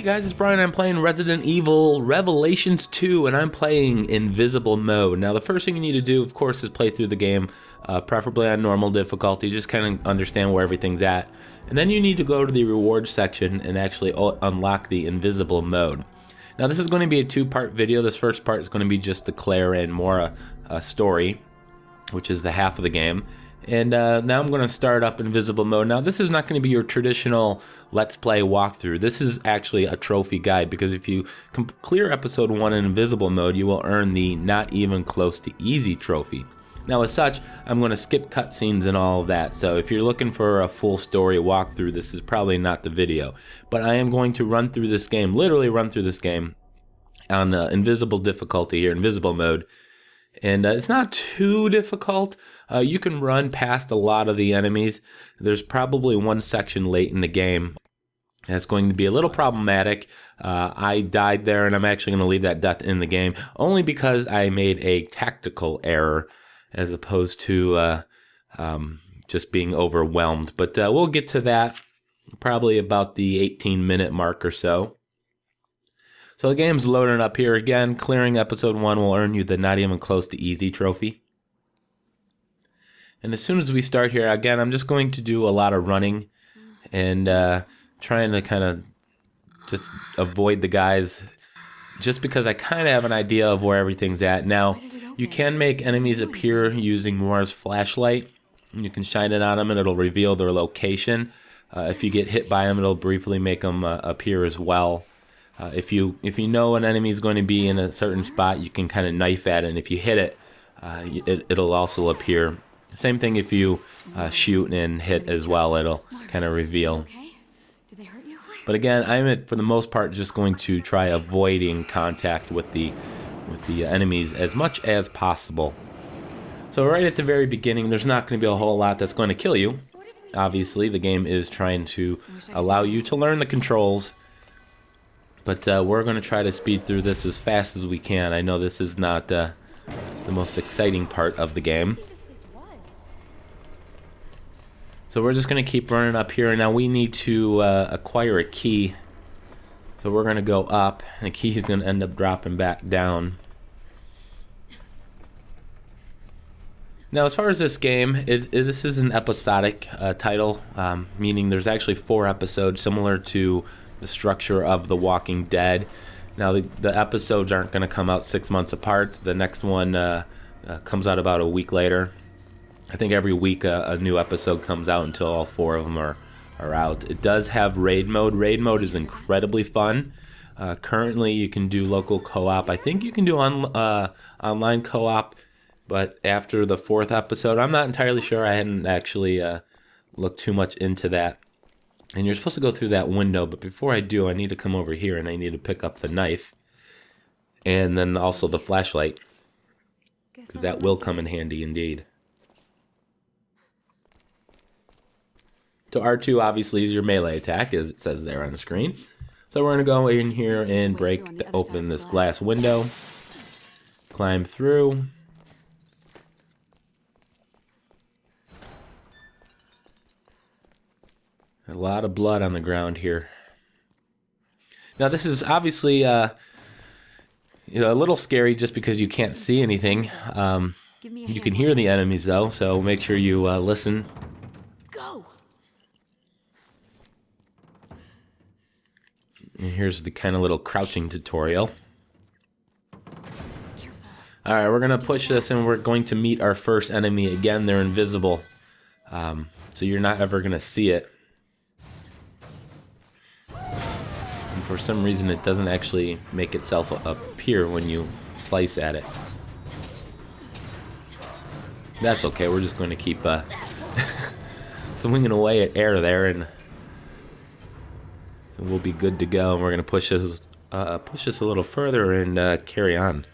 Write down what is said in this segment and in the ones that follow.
Guys, it's Brian. I'm playing Resident Evil Revelations 2, and I'm playing Invisible Mode. Now, the first thing you need to do, of course, is play through the game, preferably on normal difficulty, just kind of understand where everything's at. And then you need to go to the rewards section and actually unlock the Invisible Mode. Now, this is going to be a two-part video. This first part is going to be just the Claire and Moira story, which is the half of the game. And now I'm going to start up Invisible Mode. Now, this is not going to be your traditional Let's Play walkthrough. This is actually a trophy guide, because if you clear Episode 1 in Invisible Mode, you will earn the Not Even Close to Easy trophy. Now, as such, I'm going to skip cutscenes and all of that, so if you're looking for a full story walkthrough, this is probably not the video. But I am going to run through this game, literally run through this game, on Invisible difficulty here, Invisible Mode. And it's not too difficult. You can run past a lot of the enemies. There's probably one section late in the game that's going to be a little problematic. I died there, and I'm actually going to leave that death in the game, only because I made a tactical error as opposed to just being overwhelmed. But we'll get to that probably about the 18-minute mark or so. So the game's loading up here again. Clearing Episode 1 will earn you the Not Even Close to Easy trophy. And as soon as we start here, again, I'm just going to do a lot of running and trying to kind of just avoid the guys, just because I kind of have an idea of where everything's at. Now, you can make enemies appear using Moira's flashlight. You can shine it on them and it'll reveal their location. If you get hit by them, it'll briefly make them appear as well. If you know an enemy is going to be in a certain spot, you can kind of knife at it, and if you hit it, it'll also appear. Same thing if you shoot and hit as well, it'll kind of reveal. But again, I'm for the most part just going to try avoiding contact with the enemies as much as possible. So right at the very beginning, there's not going to be a whole lot that's going to kill you. Obviously, the game is trying to allow you to learn the controls. But we're going to try to speed through this as fast as we can. I know this is not the most exciting part of the game. So we're just going to keep running up here. Now we need to acquire a key. So we're going to go up. The key is going to end up dropping back down. Now, as far as this game, this is an episodic title, meaning there's actually 4 episodes, similar to the structure of The Walking Dead. Now, the episodes aren't going to come out 6 months apart. The next one comes out about a week later. I think every week a new episode comes out until all 4 of them are out. It does have raid mode. Raid mode is incredibly fun. Currently, you can do local co-op. I think you can do online co-op, but after the 4th episode, I'm not entirely sure. I hadn't actually looked too much into that. And you're supposed to go through that window, but before I do, I need to come over here and I need to pick up the knife. And then also the flashlight, because that will come in handy indeed. So R2 obviously is your melee attack, as it says there on the screen. So we're going to go in here and open this glass window, climb through. A lot of blood on the ground here. Now this is obviously a little scary just because you can't see anything. You can hear the enemies though, so make sure you listen. Go. And here's the kind of little crouching tutorial. Alright, we're going to push this and we're going to meet our first enemy. Again, they're invisible, so you're not ever going to see it. For some reason, it doesn't actually make itself appear when you slice at it. That's okay. We're just going to keep swinging away at air there, and we'll be good to go. And we're going to push this a little further and carry on.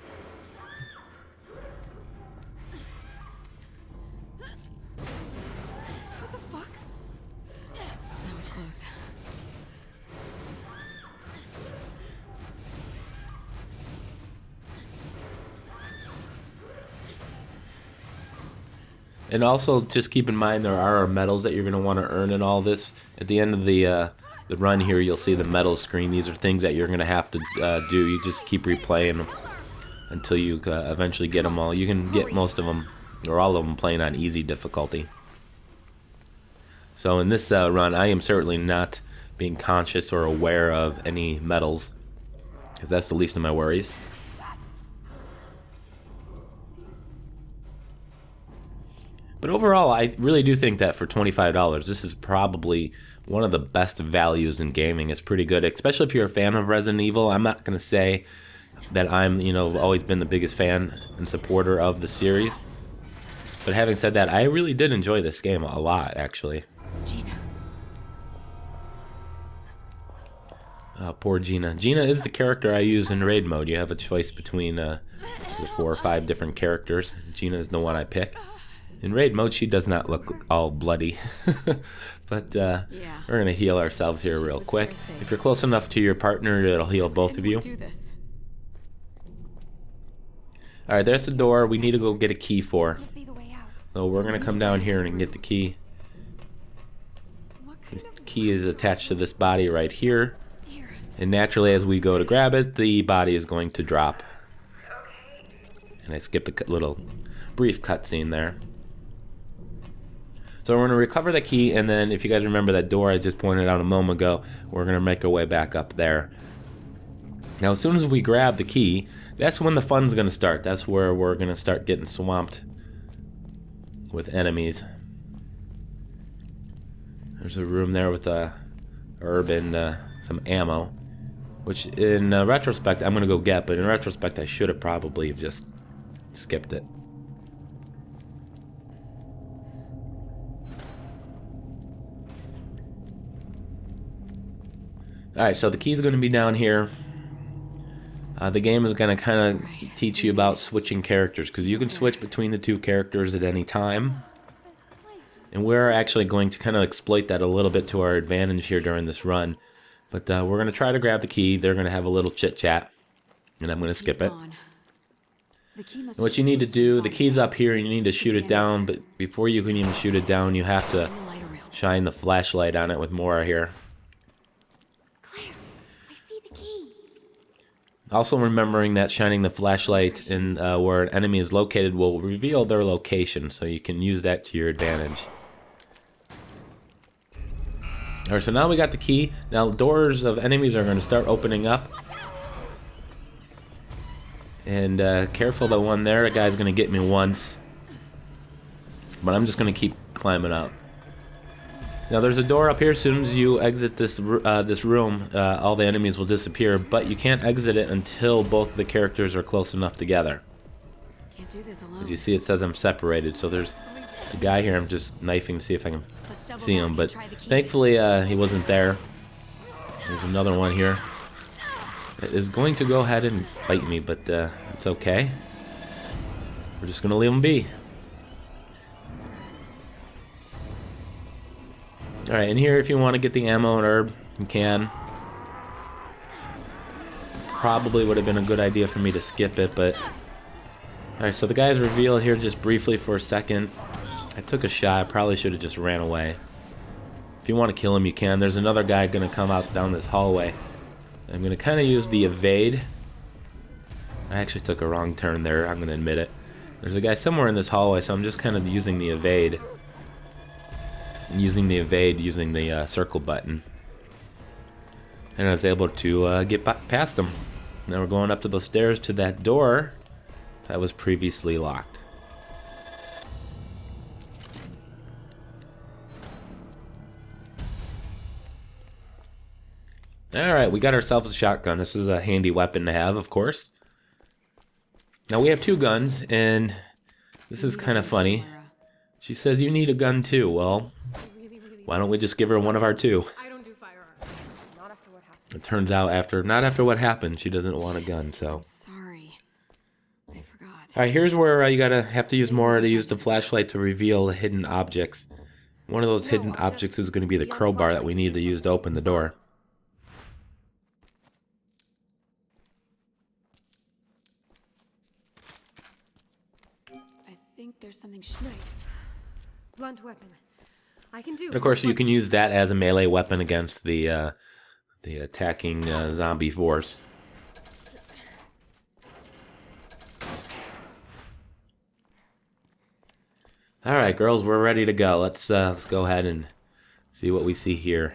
What the fuck? That was close. And also, just keep in mind there are medals that you're going to want to earn in all this. At the end of the the run here, you'll see the medal screen. These are things that you're going to have to do. You just keep replaying them until you eventually get them all. You can get most of them, or all of them, playing on easy difficulty. So in this run, I am certainly not being conscious or aware of any medals, because that's the least of my worries. But overall, I really do think that for $25, this is probably one of the best values in gaming. It's pretty good, especially if you're a fan of Resident Evil. I'm not going to say that I'm, always been the biggest fan and supporter of the series. But having said that, I really did enjoy this game a lot, actually. Gina. Poor Gina. Gina is the character I use in raid mode. You have a choice between the 4 or 5 different characters. Gina is the one I pick. In raid mode, she does not look all bloody. But we're going to heal ourselves here real quick. If you're close enough to your partner, it'll heal both of you. Alright, there's the door we need to go get a key for. So we're going to come down here and get the key. The key is attached to this body right here. And naturally, as we go to grab it, the body is going to drop. And I skipped a little brief cutscene there. So we're going to recover the key, and then if you guys remember that door I just pointed out a moment ago, we're going to make our way back up there. Now as soon as we grab the key, that's when the fun's going to start. That's where we're going to start getting swamped with enemies. There's a room there with a herb and some ammo, which in retrospect I'm going to go get, but in retrospect I should have probably just skipped it. Alright, so the key is going to be down here. The game is going to kind of teach you about switching characters, because you can switch between the 2 characters at any time. And we're actually going to kind of exploit that a little bit to our advantage here during this run. But we're going to try to grab the key. They're going to have a little chit-chat, and I'm going to skip it. And what you need to do, the key's up here, and you need to shoot it down, but before you can even shoot it down, you have to shine the flashlight on it with Moira here. Also remembering that shining the flashlight in where an enemy is located will reveal their location, so you can use that to your advantage. Alright, so now we got the key. Now doors of enemies are going to start opening up. And careful, the one there, the guy's going to get me once. But I'm just going to keep climbing up. Now there's a door up here. As soon as you exit this room, all the enemies will disappear, but you can't exit it until both the characters are close enough together. Can't do this alone. As you see, it says I'm separated, so there's a guy here. I'm just knifing to see if I can see him, but thankfully he wasn't there. There's another one here. It is going to go ahead and bite me, but it's okay. We're just going to leave him be. Alright, and here if you want to get the ammo and herb, you can. Probably would have been a good idea for me to skip it, but... Alright, so the guy's revealed here just briefly for a second. I took a shot, I probably should have just ran away. If you want to kill him, you can. There's another guy going to come out down this hallway. I'm going to kind of use the evade. I actually took a wrong turn there, I'm going to admit it. There's a guy somewhere in this hallway, so I'm just kind of using the evade. Using the circle button. And I was able to get past him. Now we're going up to the stairs to that door that was previously locked. Alright, we got ourselves a shotgun. This is a handy weapon to have, of course. Now we have 2 guns, and this is kind of funny. She says, you need a gun too. Well, why don't we just give her one of our 2? I don't do firearms. Not after what happened. It turns out not after what happened, she doesn't want a gun, so. Sorry. I forgot. Alright, here's where you have to use Moira to use the flashlight to reveal the hidden objects. One of those hidden objects is going to be the crowbar that we need to use to open the door. I think there's something Nice. Blunt weapon. I can do. And of course, you can use that as a melee weapon against the attacking zombie force. All right, girls, we're ready to go. Let's go ahead and see what we see here.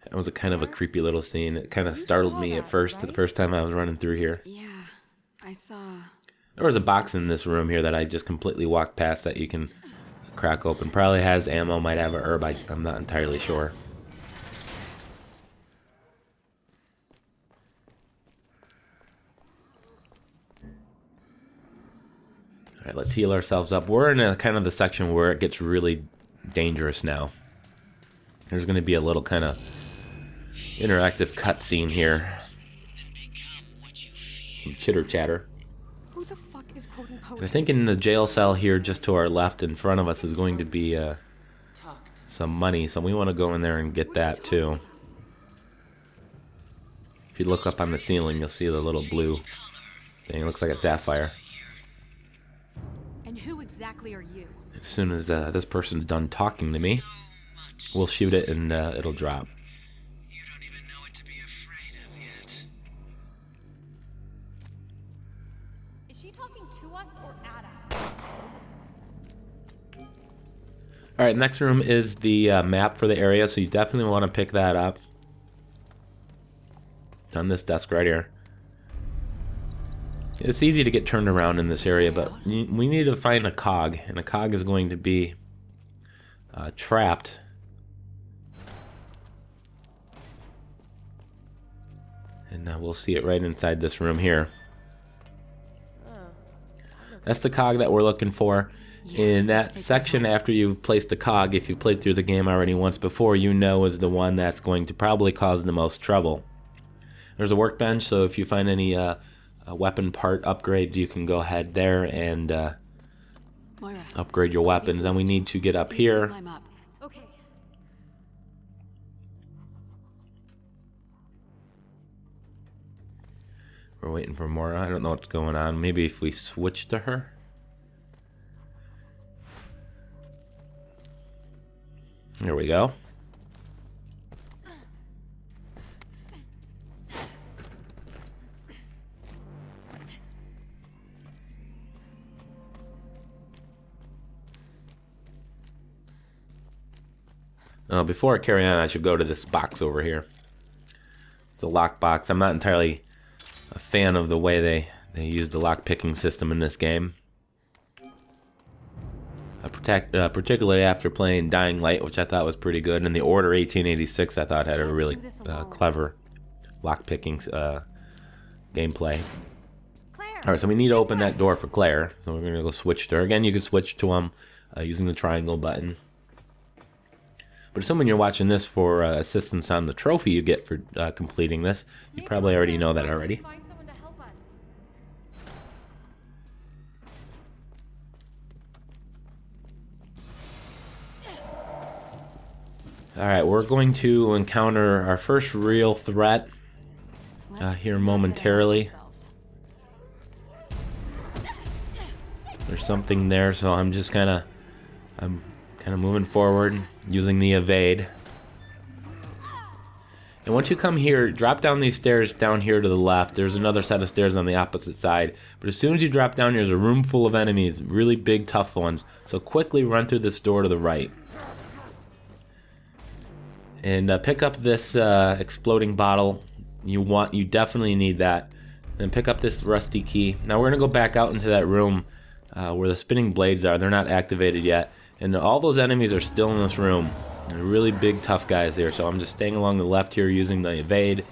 That was a kind of a creepy little scene. It kind of startled me at first, the first time I was running through here. Yeah, I saw. There was a box in this room here that I just completely walked past that you can crack open. Probably has ammo, might have a herb. I'm not entirely sure. Alright, let's heal ourselves up. We're in a kind of the section where it gets really dangerous now. There's going to be a little kind of interactive cutscene here. Some chitter chatter. Who the fuck is quoting And I poetry? think in the jail cell here just to our left in front of us is going to be some money. So we want to go in there and get that too. If you look up on the ceiling, you'll see the little blue thing. It looks like a sapphire. And who exactly are you? As soon as this person's done talking to me, we'll shoot it and it'll drop. You don't even know what to be afraid of yet. Is she talking to us or at us? Alright, next room is the map for the area, so you definitely want to pick that up. It's on this desk right here. It's easy to get turned around in this area, but we need to find a cog, and a cog is going to be trapped. And we'll see it right inside this room here. That's the cog that we're looking for. In that section after you've placed the cog, if you've played through the game already once before, you know is the one that's going to probably cause the most trouble. There's a workbench, so if you find any weapon part upgrade, you can go ahead there and Moira. upgrade your weapons. And we need to get up here. Climb up. Okay. We're waiting for Moira. I don't know what's going on. Maybe if we switch to her. Here we go. Before I carry on, I should go to this box over here. It's a lock box. I'm not entirely a fan of the way they use the lock picking system in this game. Particularly after playing Dying Light, which I thought was pretty good, and the Order 1886 I thought had a really clever lock picking gameplay. Claire. All right, so we need to open that door for Claire. So we're gonna go switch to her. Again, you can switch to them using the triangle button. But assuming you're watching this for assistance on the trophy you get for completing this, you probably already know that already. Find someone to help us. Alright, we're going to encounter our first real threat Let's here not get momentarily. ahead of ourselves. There's something there, so I'm kind of moving forward using the evade. And once you come here, drop down these stairs down here to the left. There's another set of stairs on the opposite side. But as soon as you drop down, there's a room full of enemies, really big, tough ones. So quickly run through this door to the right. And pick up this exploding bottle. You definitely need that. And pick up this rusty key. Now we're gonna go back out into that room where the spinning blades are. They're not activated yet, and all those enemies are still in this room. They're really big, tough guys here. So I'm just staying along the left here using the evade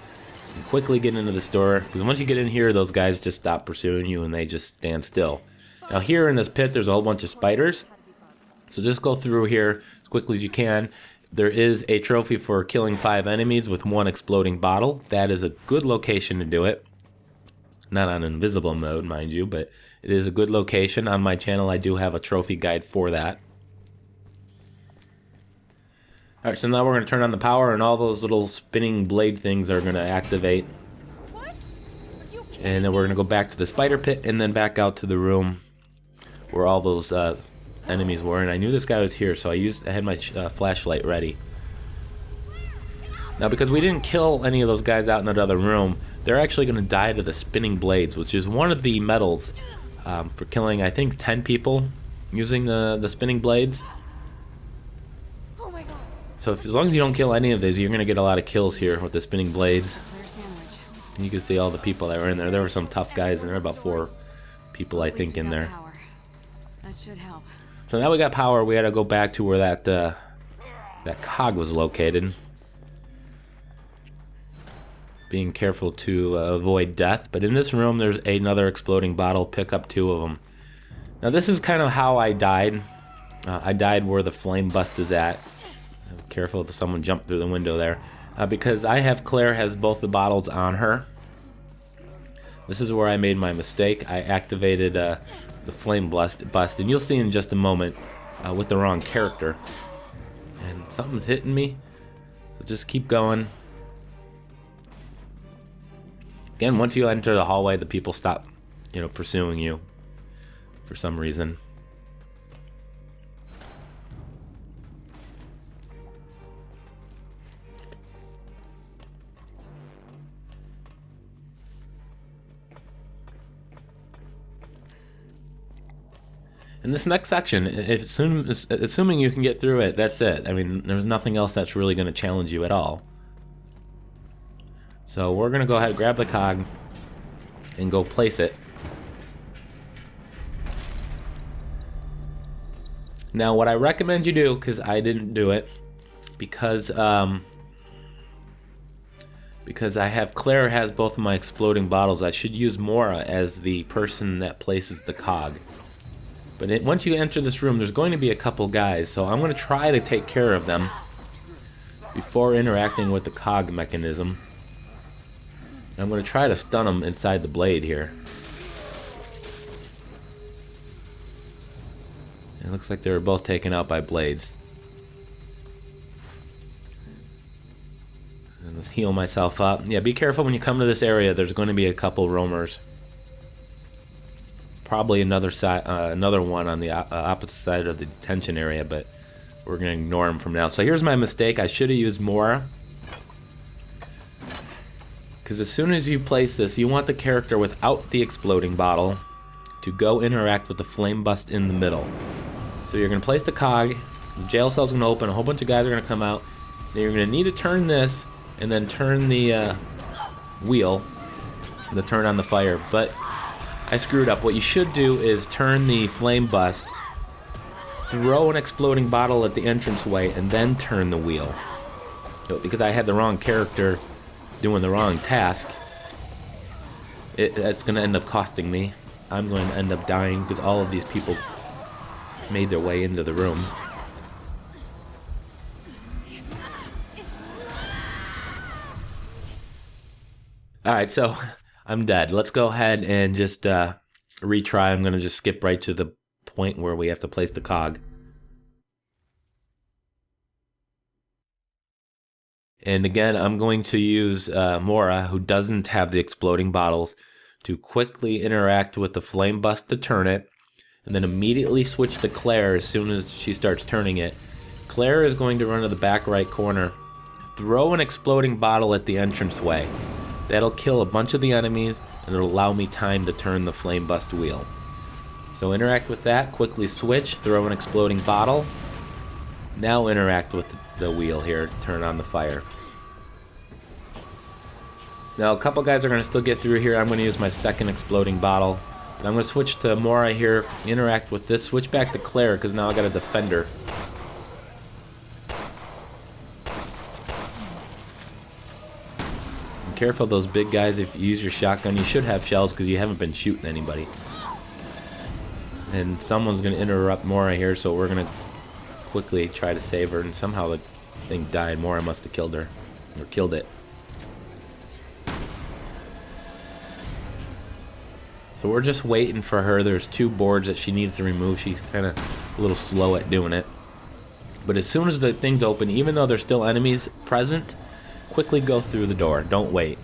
and quickly get into this door. Because once you get in here, those guys just stop pursuing you and they just stand still. Now here in this pit, there's a whole bunch of spiders. So just go through here as quickly as you can. There is a trophy for killing 5 enemies with 1 exploding bottle. That is a good location to do it. Not on invisible mode, mind you, but it is a good location. On my channel, I do have a trophy guide for that. Alright, so now we're going to turn on the power, and all those little spinning blade things are going to activate. What? Are you And then we're going to go back to the spider pit, and then back out to the room where all those enemies were, and I knew this guy was here, so I had my flashlight ready. Now, because we didn't kill any of those guys out in that other room, they're actually going to die to the spinning blades, which is one of the medals for killing, I think, 10 people using the spinning blades. Oh my god. So as long as you don't kill any of these, you're going to get a lot of kills here with the spinning blades. Clear sandwich. And you can see all the people that were in there. There were some tough guys, and there were about 4 people, I At least think, we in got there. power. That should help. So now we got power. We got to go back to where that cog was located. Being careful to avoid death. But in this room, there's another exploding bottle. Pick up 2 of them. Now this is kind of how I died. I died where the flame bust is at. Careful if someone jumped through the window there. Because Claire has both the bottles on her. This is where I made my mistake. I activated the flame bust, and you'll see in just a moment with the wrong character. And something's hitting me. So just keep going. Again, once you enter the hallway, the people stop, pursuing you for some reason. In this next section, assuming you can get through it, that's it. I mean, there's nothing else that's really going to challenge you at all. So we're going to go ahead, grab the cog, and go place it. Now, what I recommend you do, because I didn't do it, because Claire has both of my exploding bottles, I should use Moira as the person that places the cog. But once you enter this room, there's going to be a couple guys, so I'm going to try to take care of them before interacting with the cog mechanism. I'm going to try to stun them inside the blade here. It looks like they were both taken out by blades. And let's heal myself up. Yeah, be careful when you come to this area. There's going to be a couple roamers. Probably another one on the opposite side of the detention area, but we're going to ignore them from now. So here's my mistake. I should have used Moira. Because as soon as you place this, you want the character without the exploding bottle to go interact with the flame bust in the middle. So you're going to place the cog, the jail cell's going to open, a whole bunch of guys are going to come out. Then you're going to need to turn this, and then turn the wheel to turn on the fire. But I screwed up. What you should do is turn the flame bust, throw an exploding bottle at the entranceway, and then turn the wheel. Because I had the wrong character doing the wrong task, that's going to end up costing me. I'm going to end up dying because all of these people made their way into the room. Alright, so I'm dead. Let's go ahead and just retry. I'm going to just skip right to the point where we have to place the cog. And again, I'm going to use Moira, who doesn't have the exploding bottles, to quickly interact with the flame bust to turn it, and then immediately switch to Claire as soon as she starts turning it. Claire is going to run to the back right corner, throw an exploding bottle at the entranceway. That'll kill a bunch of the enemies, and it'll allow me time to turn the flame bust wheel. So interact with that, quickly switch, throw an exploding bottle. Now interact with the wheel here, turn on the fire. Now a couple guys are going to still get through here. I'm going to use my second exploding bottle. And I'm going to switch to Moira here, interact with this, switch back to Claire because now I got a defender. Be careful of those big guys. If you use your shotgun, you should have shells because you haven't been shooting anybody. And someone's going to interrupt Moira here, so we're going to quickly try to save her, and somehow the thing died. Moira must have killed her, or killed it. So we're just waiting for her. There's 2 boards that she needs to remove. She's kind of a little slow at doing it. But as soon as the thing's open, even though there's still enemies present, quickly go through the door. Don't wait.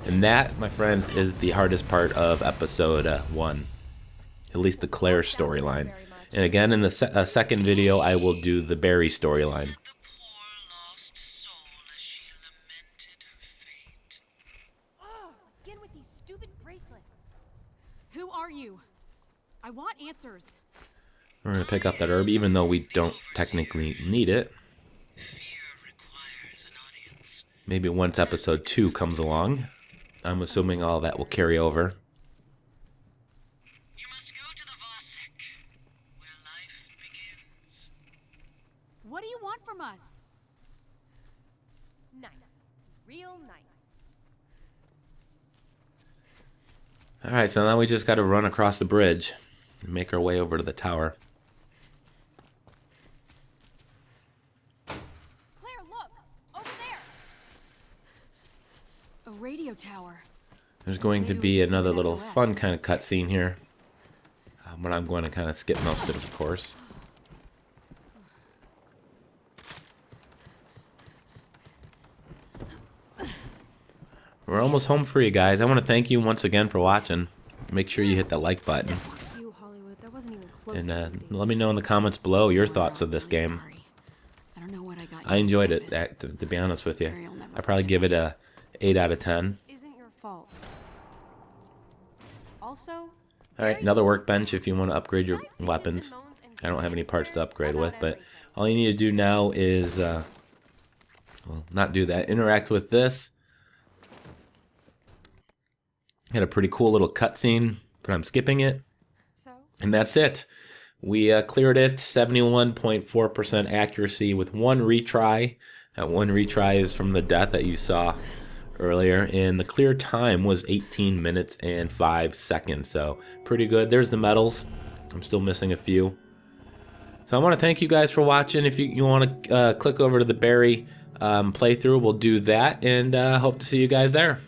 And that, my friends, is the hardest part of episode 1. At least the Claire storyline. And again, in the second video, I will do the Barry storyline. The poor lost soul as she lamented her fate. Oh, again with these stupid bracelets. Who are you? I want answers. We're going to pick up that herb, even though we don't technically need it. Fear requires an audience. Maybe once episode 2 comes along. I'm assuming all that will carry over. You must go to the Vasek, where life begins. What do you want from us? Nice. Real nice. Alright, so now we just got to run across the bridge and make our way over to the tower. Claire, look! Over there! A radio tower. There's going to be another little fun kind of cutscene here. But I'm going to kind of skip most of it, of course. We're almost home free, guys. I want to thank you once again for watching. Make sure you hit that like button. Fuck you, Hollywood. That wasn't even close And to easy. let me know in the comments below your thoughts of this game. Sorry. I don't know what I got you I enjoyed stupid. it, to be honest with you. Barry will never I'd probably forgive give it me. a 8 out of 10. This isn't your fault. Also, Alright, another workbench if you want to upgrade your weapons. I don't have any parts to upgrade with, but all you need to do now is, well, not do that. Interact with this. Had a pretty cool little cutscene, but I'm skipping it. so And that's it. We cleared it, 71.4% accuracy with one retry. That one retry is from the death that you saw earlier. And the clear time was 18 minutes and 5 seconds. So pretty good. There's the medals. I'm still missing a few. So I want to thank you guys for watching. If you want to click over to the Barry playthrough, we'll do that. And hope to see you guys there.